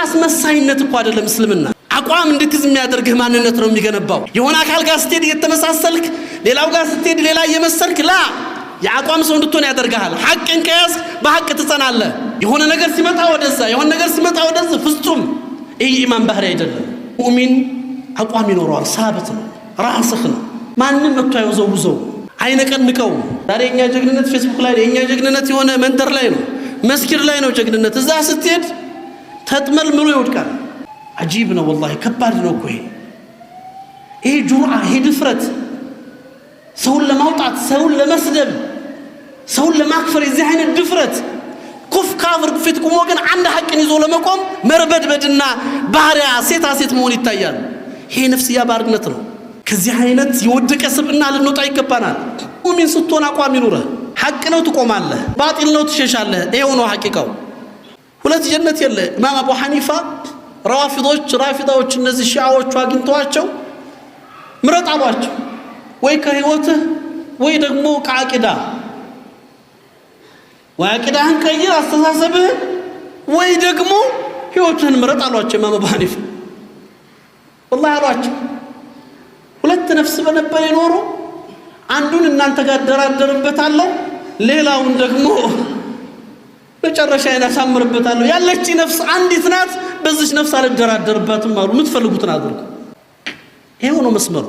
አስመሳይነት እኮ አይደለም እስልምና አቋም እንድትይዝ የሚያደርግህ ማንነት ነው የሚገነባው የሆነ አካል ጋር ስትሄድ እየተመሳሰልክ ሌላው ጋር ስትሄድ ሌላ እየመሰልክ ላ የአቋም ሰው እንድትሆን ያደርጋል ሐቅን ከያዝ በሐቅ ትጸናለህ የሆነ ነገር ሲመጣ ወደዛ የሆነ ነገር ሲመጣ ወደዛ ፍጹም ይህ ኢማን ባህሪ አይደለም ሙእሚን አቋም ይኖረዋል ሳብት ነው ራስህ ነው ማንንም መጥቶ አይወዘውዘው አይነቀንቀው ዛሬ እኛ ጀግንነት ፌስቡክ ላይ የኛ ጀግንነት የሆነ መንደር ላይ ነው መስጊድ ላይ ነው ጀግንነት እዛ ስትሄድ ተጥመልምሎ ይወድቃል عجيب ነው والله ከባድ ነው እኮ ይሄ ጁርአ ይሄ ድፍረት ሰውን ለማውጣት ሰውን ለመስደብ ሰውን ለማክፈር እዚህ አይነት ድፍረት ኩፍ ካፍር ፊት ቆሞ ግን አንድ ሐቅን ይዞ ለመቆም መርበድበድና ባህሪያ ሴት መሆን ይታያል ይሄ ነፍስያ ባርነት ነው ከዚህ አይነት የወደቀ ስብዕና ልንወጣ ይገባናል ሙእሚን ስትሆን አቋም ይኑርህ ሐቅ ነው ትቆማለህ ባጢል ነው ትሸሻለህ ይሄው ነው ሐቂቃው ሁለት ጀነት የለ ኢማም አቡ ሐኒፋ ራፊዳዎች እነዚህ ሺዓዎቹ አግኝተዋቸው ምረጥ አሏቸው ወይ ከህይወትህ ወይ ደግሞ ከአቂዳ ወአቂዳህን ቀይር አስተሳሰብህን ወይ ደግሞ ህይወትህን ምረጥ አሏቸው ኢማም አቡ ሐኒፋ والله አሏቸው ሁለት ነፍስ በነበር ይኖሩ አንዱን እናንተ ጋር ደራደርበታለሁ ሌላውን ደግሞ መጨረሻ ያሳምርበታለሁ ያለች ነፍስ አንዲት ናት በዚህ ነፍስ አልደራደርባትም አሉ ምትፈልጉትን አድርጉ ይሄው ነው መስመሩ